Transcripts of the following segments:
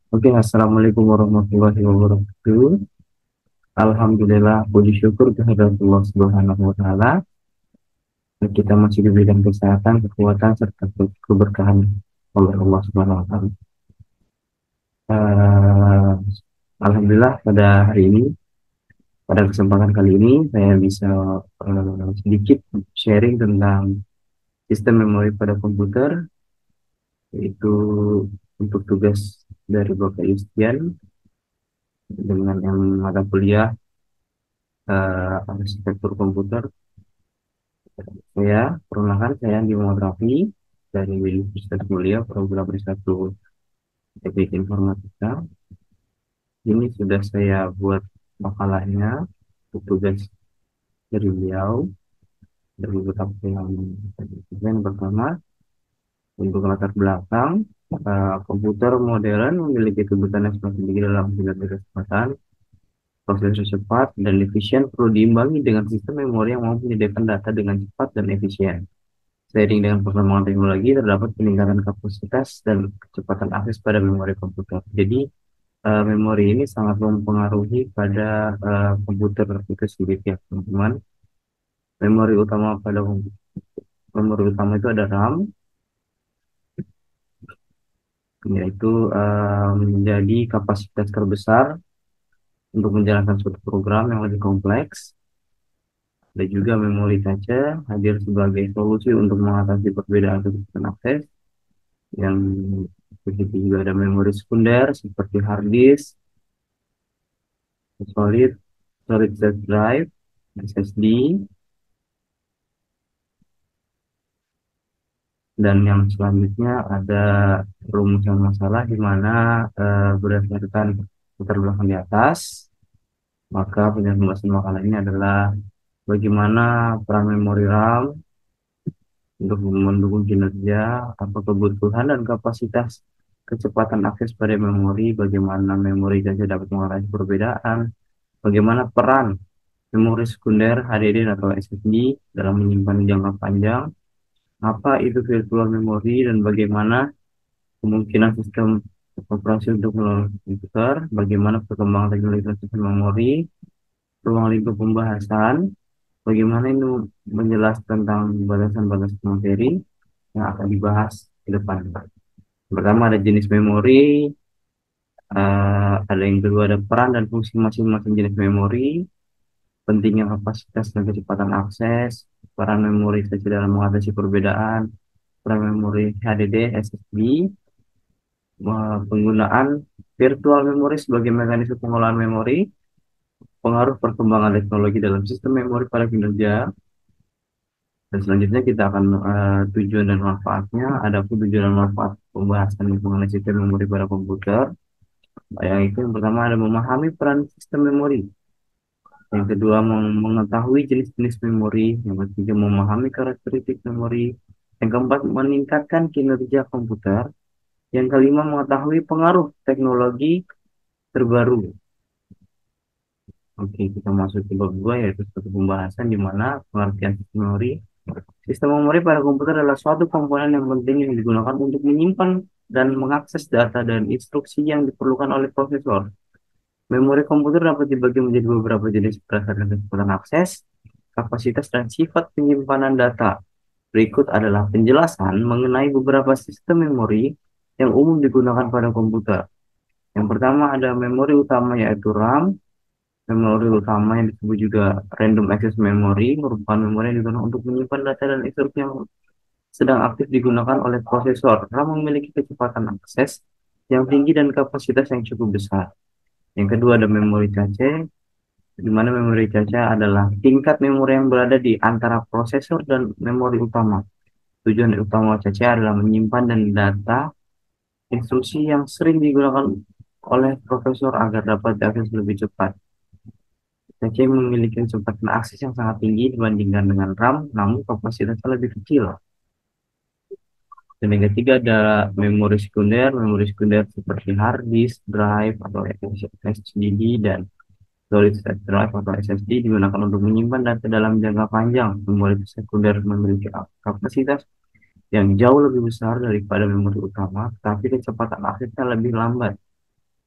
Oke, assalamualaikum warahmatullahi wabarakatuh. Alhamdulillah, puji syukur kehadirat Allah Subhanahu wa Ta'ala. Kita masih diberikan kesehatan, kekuatan, serta keberkahan oleh Allah Subhanahu wa Ta'ala. Eh, Alhamdulillah, pada kesempatan kali ini, saya bisa sedikit sharing tentang sistem memori pada komputer, yaitu untuk tugas dari Bapak Yustian dengan yang mata kuliah arsitektur komputer. Perkenalkan, saya Andi Muhammad Rafi dari Universitas Mulia, program S1 Teknik Informatika. Ini sudah saya buat makalahnya untuk tugas dari beliau, dari beberapa yang pertama, untuk latar belakang, komputer modern memiliki kebutuhan yang semakin tinggi dalam bidang kecepatan, prosesor cepat, dan efisien perlu diimbangi dengan sistem memori yang mampu menyediakan data dengan cepat dan efisien. Seiring dengan perkembangan teknologi, terdapat peningkatan kapasitas dan kecepatan akses pada memori komputer. Jadi, memori ini sangat mempengaruhi pada komputer itu sendiri ya, teman-teman. Memori utama pada memori utama itu ada RAM, yaitu menjadi kapasitas terbesar untuk menjalankan suatu program yang lebih kompleks. Ada juga memori cache hadir sebagai solusi untuk mengatasi perbedaan kecepatan akses. Yang begitu juga ada memori sekunder seperti hard disk, solid, solid state drive, SSD, dan yang selanjutnya ada rumusan masalah di mana berdasarkan latar belakang di atas, maka penjelasan makalah ini adalah bagaimana peran memori RAM untuk mendukung kinerja, apa kebutuhan dan kapasitas kecepatan akses pada memori, bagaimana memori saja dapat mengatasi perbedaan, bagaimana peran memori sekunder HDD atau SSD dalam menyimpan jangka panjang, apa itu virtual memory dan bagaimana kemungkinan sistem operasi untuk melalui komputer, bagaimana perkembangan teknologi sistem memori, ruang lingkup pembahasan, bagaimana ini menjelaskan tentang batasan-batasan materi yang akan dibahas ke depan. Pertama ada jenis memori, ada yang kedua ada peran dan fungsi masing-masing jenis memori, pentingnya kapasitas dan kecepatan akses, peran memori saja dalam mengatasi perbedaan, peran memori HDD, SSD, penggunaan virtual memory sebagai mekanisme pengolahan memori, pengaruh perkembangan teknologi dalam sistem memori pada kinerja, dan selanjutnya kita akan tujuan dan manfaatnya. Adapun tujuan dan manfaat pembahasan mengenai sistem memori pada komputer, yang itu yang pertama ada memahami peran sistem memori, yang kedua mengetahui jenis-jenis memori, yang ketiga memahami karakteristik memori, yang keempat meningkatkan kinerja komputer, yang kelima mengetahui pengaruh teknologi terbaru. Oke, kita masuk ke bab 2, yaitu suatu pembahasan di mana pengertian sistem memori. Sistem memori pada komputer adalah suatu komponen yang penting yang digunakan untuk menyimpan dan mengakses data dan instruksi yang diperlukan oleh prosesor. Memori komputer dapat dibagi menjadi beberapa jenis berdasarkan kecepatan akses, kapasitas, dan sifat penyimpanan data. Berikut adalah penjelasan mengenai beberapa sistem memori yang umum digunakan pada komputer. Yang pertama ada memori utama yaitu RAM. Memori utama yang disebut juga random access memory merupakan memori yang digunakan untuk menyimpan data dan instruksi yang sedang aktif digunakan oleh prosesor. RAM memiliki kecepatan akses yang tinggi dan kapasitas yang cukup besar. Yang kedua ada memori cache, di mana memori cache adalah tingkat memori yang berada di antara prosesor dan memori utama. Tujuan utama cache adalah menyimpan dan data instruksi yang sering digunakan oleh prosesor agar dapat diakses lebih cepat. Cache memiliki kecepatan akses yang sangat tinggi dibandingkan dengan RAM, namun kapasitasnya lebih kecil. Dan yang ketiga ada memori sekunder. Memori sekunder seperti hard disk, drive, atau HDD, dan solid state drive atau SSD digunakan untuk menyimpan data dalam jangka panjang. Memori sekunder memiliki kapasitas yang jauh lebih besar daripada memori utama, tapi kecepatan aksesnya lebih lambat.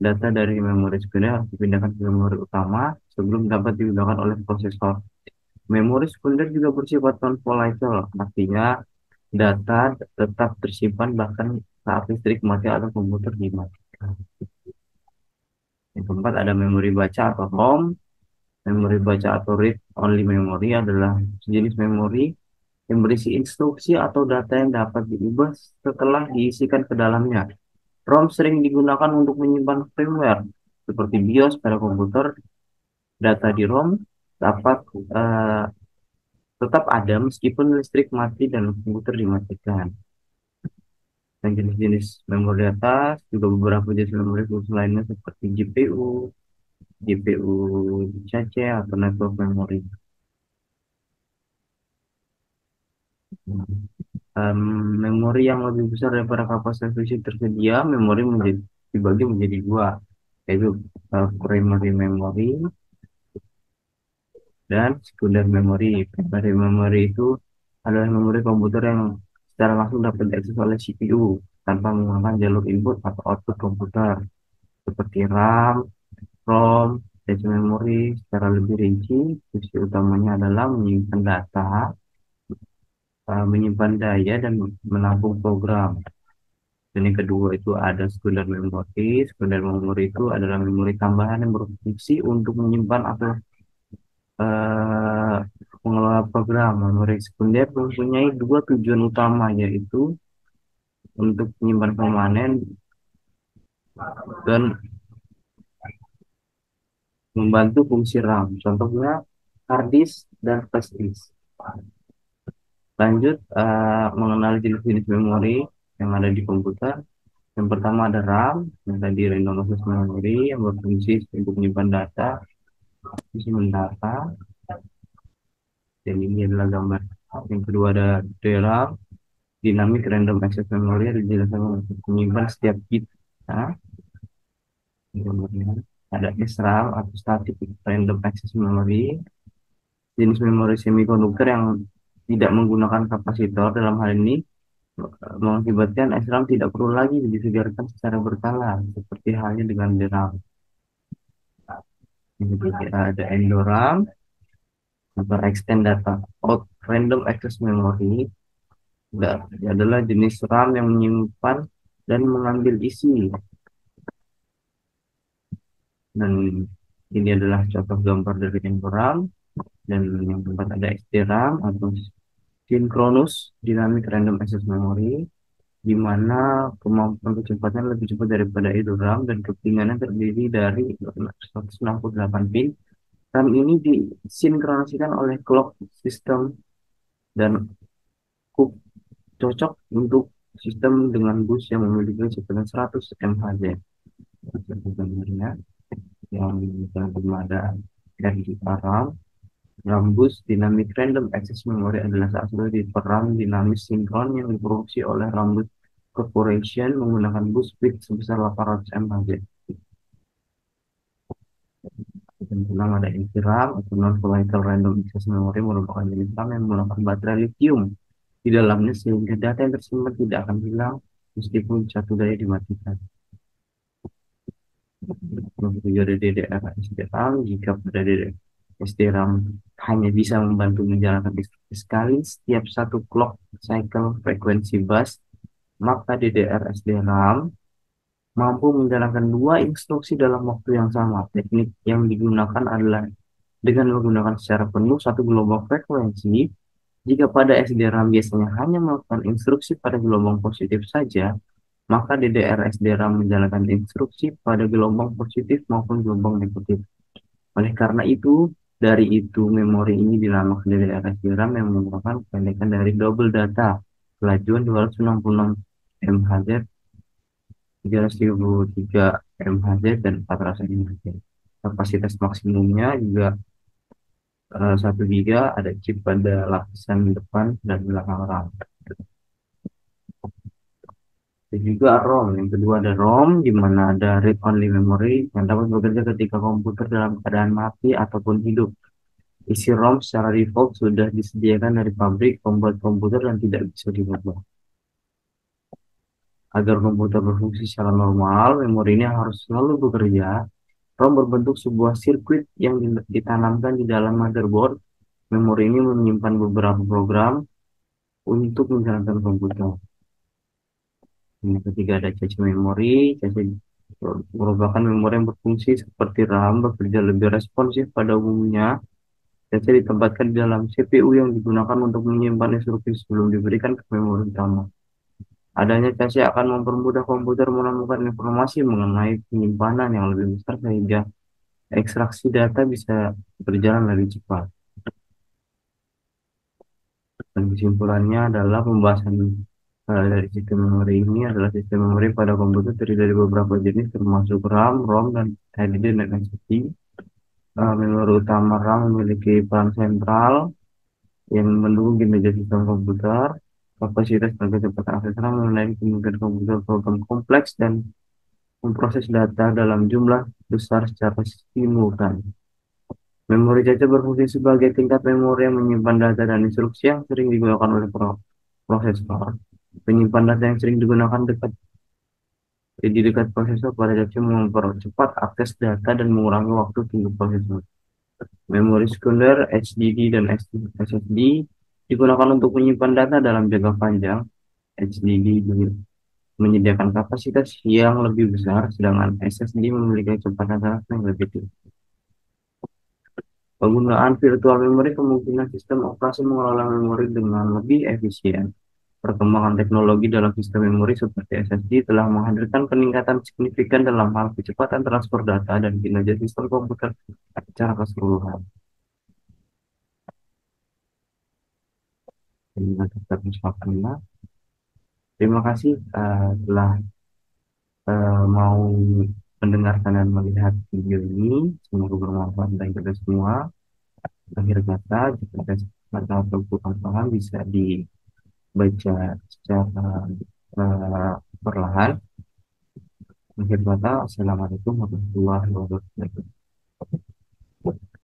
Data dari memori sekunder harus dipindahkan ke memori utama sebelum dapat digunakan oleh prosesor. Memori sekunder juga bersifat non-volatile, artinya data tetap tersimpan bahkan saat listrik mati atau komputer dimatikan. Yang keempat ada memori baca atau ROM. Memori baca atau read only memory adalah jenis memori yang berisi instruksi atau data yang dapat diubah setelah diisikan ke dalamnya. ROM sering digunakan untuk menyimpan firmware seperti BIOS pada komputer. Data di ROM dapat eh, tetap ada meskipun listrik mati dan komputer dimatikan. Dan jenis-jenis memori atas juga beberapa jenis memori khusus lainnya seperti GPU cache atau network memory. Em, Memori yang lebih besar daripada kapasitas fisik tersedia, memori dibagi menjadi dua, yaitu primary memory dan secondary memory. Primary memory itu adalah memori komputer yang secara langsung dapat diakses oleh CPU tanpa menggunakan jalur input atau output komputer, seperti RAM, ROM, flash memory. Secara lebih rinci, fungsi utamanya adalah menyimpan data, menyimpan daya, dan menampung program. Dan yang kedua itu ada secondary memory. Secondary memory itu adalah memori tambahan yang berfungsi untuk menyimpan atau eh, mengelola program. Memori sekunder mempunyai dua tujuan utama, yaitu untuk menyimpan permanen dan membantu fungsi RAM. Contohnya hard disk dan flash disk. Lanjut mengenal jenis-jenis memori yang ada di komputer. Yang pertama ada RAM, yang tadi random access memory yang berfungsi untuk menyimpan data, menyimpan data, dan ini adalah gambar. Yang kedua ada DRAM, dynamic random access memory, yang dijelaskan untuk menyimpan setiap bit. Nah, kemudian ada SRAM atau static random access memory, jenis memori semikonduktor yang tidak menggunakan kapasitor. Dalam hal ini mengakibatkan SRAM tidak perlu lagi disegarkan secara berkala seperti halnya dengan DRAM. Yang ketiga ada ENDORAM atau Extend Data Out Random Access Memory. Adalah jenis RAM yang menyimpan dan mengambil isi. Dan ini adalah contoh gambar dari ENDORAM. Dan yang keempat ada XDRAM atau Synchronous Dynamic Random Access Memory, di mana kemampuan kecepatan lebih cepat daripada EDORAM dan kepingannya terdiri dari 168 pin. RAM ini disinkronasikan oleh clock system dan cocok untuk sistem dengan bus yang memiliki kecepatan 100 mHz. Sebenarnya yang bermada dari RAM, Rambus Dynamic Random Access Memory adalah salah satu tipe RAM dinamis sinkron yang diproduksi oleh Rambus Corporation menggunakan bus speed sebesar 800 mHz. Dan dalam ada RAM atau non-volatile random access memory merupakan jenis RAM yang menggunakan baterai lithium di dalamnya sehingga data yang tersimpan tidak akan hilang meskipun satu daya dimatikan. Tujuh ada DDR SDRAM. Jika pada DDR SDRAM hanya bisa membantu menjalankan instruksi sekali setiap satu clock cycle frekuensi bus, maka DDR SDRAM mampu menjalankan dua instruksi dalam waktu yang sama. Teknik yang digunakan adalah dengan menggunakan secara penuh satu gelombang frekuensi. Jika pada SDRAM biasanya hanya melakukan instruksi pada gelombang positif saja, maka DDR SDRAM menjalankan instruksi pada gelombang positif maupun gelombang negatif. Oleh karena itu, dari itu memori ini dinamakan DDR SDRAM yang merupakan kependekan dari double data, kelajuan 266 MHz, 333 MHz, dan 400 MHz. Kapasitas maksimumnya juga 1 GB, ada chip pada lapisan depan dan belakang RAM. Dan juga ROM. Yang kedua ada ROM, di mana ada read only memory yang dapat bekerja ketika komputer dalam keadaan mati ataupun hidup. Isi ROM secara default sudah disediakan dari pabrik pembuat komputer dan tidak bisa dirubah. Agar komputer berfungsi secara normal, memori ini harus selalu bekerja. ROM berbentuk sebuah sirkuit yang ditanamkan di dalam motherboard. Memori ini menyimpan beberapa program untuk menjalankan komputer. Yang ketiga ada cache memori. Cache merupakan memori yang berfungsi seperti RAM, bekerja lebih responsif pada umumnya. Cache ditempatkan di dalam CPU yang digunakan untuk menyimpan instruksi sebelum diberikan ke memori utama. Adanya cache akan mempermudah komputer menemukan informasi mengenai penyimpanan yang lebih besar sehingga ekstraksi data bisa berjalan lebih cepat. Dan kesimpulannya adalah pembahasan dari sistem memori ini adalah sistem memori pada komputer terdiri dari beberapa jenis termasuk RAM, ROM, dan HDD dan SSD. Memori utama RAM memiliki peran sentral yang mendukung kinerja sistem komputer. Kapasitas dan kecepatan akses RAM mengenai kemungkinan komputer program kompleks dan memproses data dalam jumlah besar secara simultan. Memori cache berfungsi sebagai tingkat memori yang menyimpan data dan instruksi yang sering digunakan oleh prosesor. Penyimpan data yang sering digunakan di dekat prosesor pada cache mempercepat akses data dan mengurangi waktu tunggu prosesor. Memori sekunder, HDD, dan SSD digunakan untuk menyimpan data dalam jangka panjang. HDD menyediakan kapasitas yang lebih besar, sedangkan SSD memiliki kecepatan data yang lebih tinggi. Penggunaan virtual memory kemungkinan sistem operasi mengelola memori dengan lebih efisien. Perkembangan teknologi dalam sistem memori seperti SSD telah menghadirkan peningkatan signifikan dalam hal kecepatan transfer data dan kinerja sistem komputer secara keseluruhan. Terima kasih telah mau mendengarkan dan melihat video ini. Semoga bermanfaat bagi kita semua. Akhir kata, jika ada kata atau kurang paham bisa dibaca secara uh, perlahan. Akhir kata, Assalamualaikum warahmatullahi wabarakatuh.